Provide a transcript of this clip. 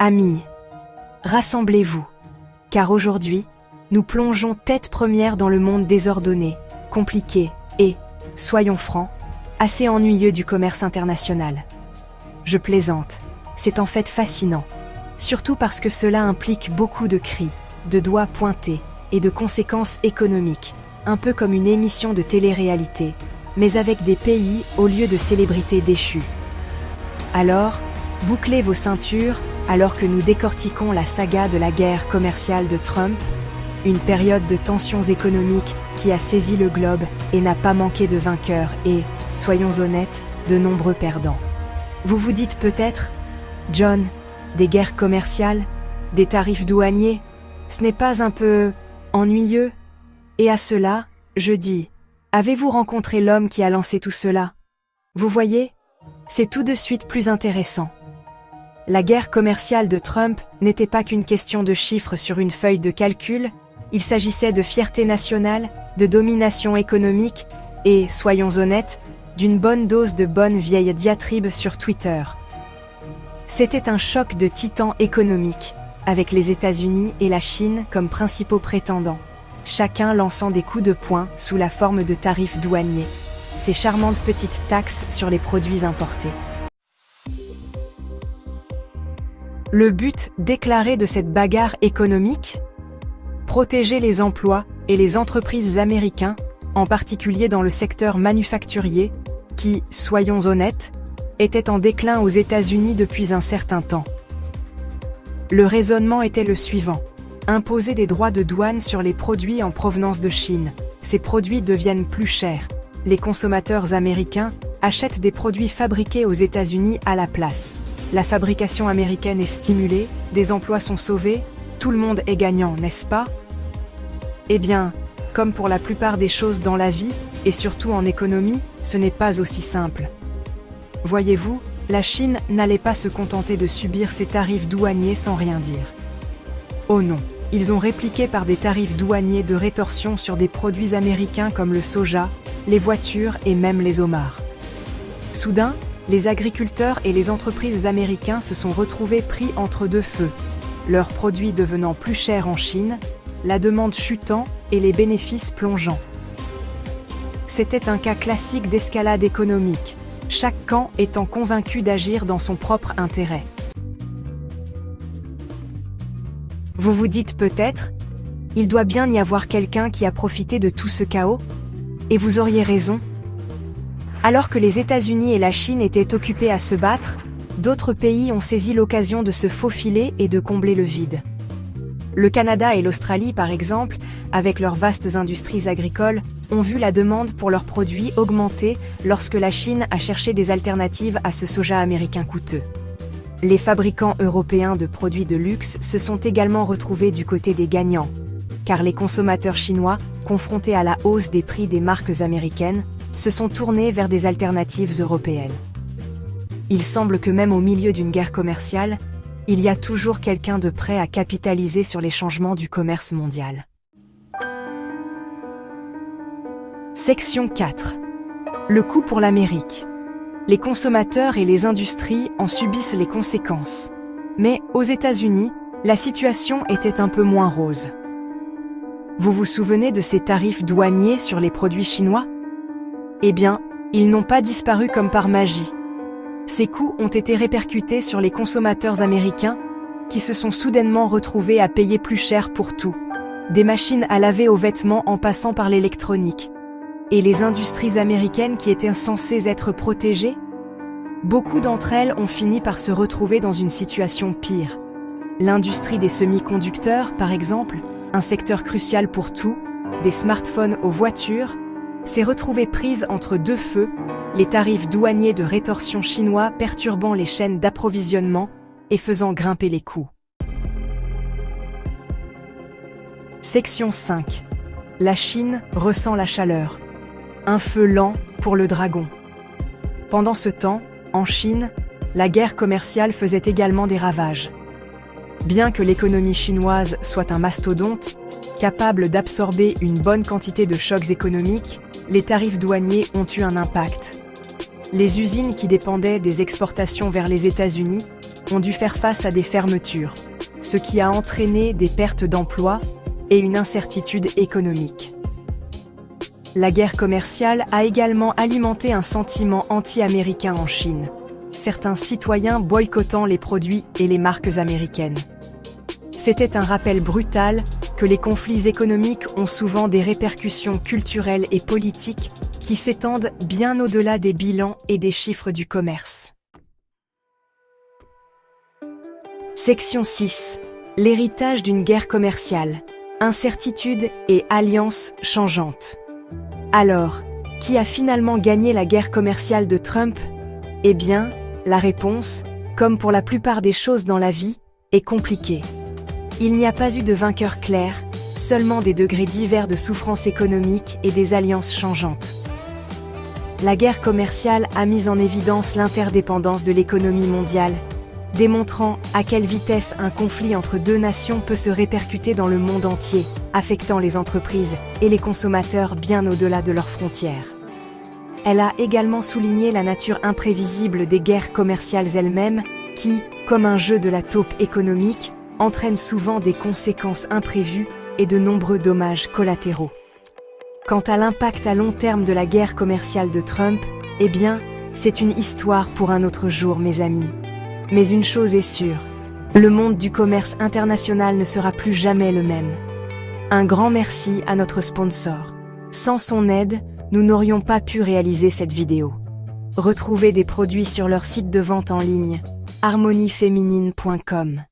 Amis, rassemblez-vous, car aujourd'hui, nous plongeons tête première dans le monde désordonné, compliqué et, soyons francs, assez ennuyeux du commerce international. Je plaisante, c'est en fait fascinant, surtout parce que cela implique beaucoup de cris, de doigts pointés et de conséquences économiques, un peu comme une émission de télé-réalité, mais avec des pays au lieu de célébrités déchues. Alors, bouclez vos ceintures alors que nous décortiquons la saga de la guerre commerciale de Trump, une période de tensions économiques qui a saisi le globe et n'a pas manqué de vainqueurs et, soyons honnêtes, de nombreux perdants. Vous vous dites peut-être, John, des guerres commerciales, des tarifs douaniers, ce n'est pas un peu ennuyeux? Et à cela, je dis, avez-vous rencontré l'homme qui a lancé tout cela? Vous voyez, c'est tout de suite plus intéressant. La guerre commerciale de Trump n'était pas qu'une question de chiffres sur une feuille de calcul, il s'agissait de fierté nationale, de domination économique et, soyons honnêtes, d'une bonne dose de bonne vieille diatribe sur Twitter. C'était un choc de titans économiques, avec les États-Unis et la Chine comme principaux prétendants, chacun lançant des coups de poing sous la forme de tarifs douaniers, ces charmantes petites taxes sur les produits importés. Le but déclaré de cette bagarre économique? Protéger les emplois et les entreprises américains, en particulier dans le secteur manufacturier, qui, soyons honnêtes, était en déclin aux États-Unis depuis un certain temps. Le raisonnement était le suivant: imposer des droits de douane sur les produits en provenance de Chine. Ces produits deviennent plus chers. Les consommateurs américains achètent des produits fabriqués aux États-Unis à la place. La fabrication américaine est stimulée, des emplois sont sauvés, tout le monde est gagnant, n'est-ce pas? Eh bien, comme pour la plupart des choses dans la vie, et surtout en économie, ce n'est pas aussi simple. Voyez-vous, la Chine n'allait pas se contenter de subir ces tarifs douaniers sans rien dire. Oh non, ils ont répliqué par des tarifs douaniers de rétorsion sur des produits américains comme le soja, les voitures et même les homards. Soudain, les agriculteurs et les entreprises américains se sont retrouvés pris entre deux feux, leurs produits devenant plus chers en Chine, la demande chutant et les bénéfices plongeant. C'était un cas classique d'escalade économique, chaque camp étant convaincu d'agir dans son propre intérêt. Vous vous dites peut-être, il doit bien y avoir quelqu'un qui a profité de tout ce chaos? Et vous auriez raison. Alors que les États-Unis et la Chine étaient occupés à se battre, d'autres pays ont saisi l'occasion de se faufiler et de combler le vide. Le Canada et l'Australie, par exemple, avec leurs vastes industries agricoles, ont vu la demande pour leurs produits augmenter lorsque la Chine a cherché des alternatives à ce soja américain coûteux. Les fabricants européens de produits de luxe se sont également retrouvés du côté des gagnants, car les consommateurs chinois, confrontés à la hausse des prix des marques américaines, se sont tournés vers des alternatives européennes. Il semble que même au milieu d'une guerre commerciale, il y a toujours quelqu'un de prêt à capitaliser sur les changements du commerce mondial. Section 4. Le coût pour l'Amérique. Les consommateurs et les industries en subissent les conséquences. Mais aux États-Unis, la situation était un peu moins rose. Vous vous souvenez de ces tarifs douaniers sur les produits chinois? Eh bien, ils n'ont pas disparu comme par magie. Ces coûts ont été répercutés sur les consommateurs américains qui se sont soudainement retrouvés à payer plus cher pour tout. Des machines à laver aux vêtements en passant par l'électronique. Et les industries américaines qui étaient censées être protégées? Beaucoup d'entre elles ont fini par se retrouver dans une situation pire. L'industrie des semi-conducteurs, par exemple, un secteur crucial pour tout, des smartphones aux voitures, s'est retrouvée prise entre deux feux, les tarifs douaniers de rétorsion chinois perturbant les chaînes d'approvisionnement et faisant grimper les coûts. Section 5. La Chine ressent la chaleur. Un feu lent pour le dragon. Pendant ce temps, en Chine, la guerre commerciale faisait également des ravages. Bien que l'économie chinoise soit un mastodonte, capable d'absorber une bonne quantité de chocs économiques, les tarifs douaniers ont eu un impact. Les usines qui dépendaient des exportations vers les États-Unis ont dû faire face à des fermetures, ce qui a entraîné des pertes d'emplois et une incertitude économique. La guerre commerciale a également alimenté un sentiment anti-américain en Chine, certains citoyens boycottant les produits et les marques américaines. C'était un rappel brutal que les conflits économiques ont souvent des répercussions culturelles et politiques qui s'étendent bien au-delà des bilans et des chiffres du commerce. Section 6. L'héritage d'une guerre commerciale, incertitudes et alliances changeantes. Alors, qui a finalement gagné la guerre commerciale de Trump? Eh bien, la réponse, comme pour la plupart des choses dans la vie, est compliquée. Il n'y a pas eu de vainqueur clair, seulement des degrés divers de souffrance économique et des alliances changeantes. La guerre commerciale a mis en évidence l'interdépendance de l'économie mondiale, démontrant à quelle vitesse un conflit entre deux nations peut se répercuter dans le monde entier, affectant les entreprises et les consommateurs bien au-delà de leurs frontières. Elle a également souligné la nature imprévisible des guerres commerciales elles-mêmes, qui, comme un jeu de la taupe économique, entraînent souvent des conséquences imprévues et de nombreux dommages collatéraux. Quant à l'impact à long terme de la guerre commerciale de Trump, eh bien, c'est une histoire pour un autre jour, mes amis. Mais une chose est sûre, le monde du commerce international ne sera plus jamais le même. Un grand merci à notre sponsor. Sans son aide, nous n'aurions pas pu réaliser cette vidéo. Retrouvez des produits sur leur site de vente en ligne, harmonieféminine.com.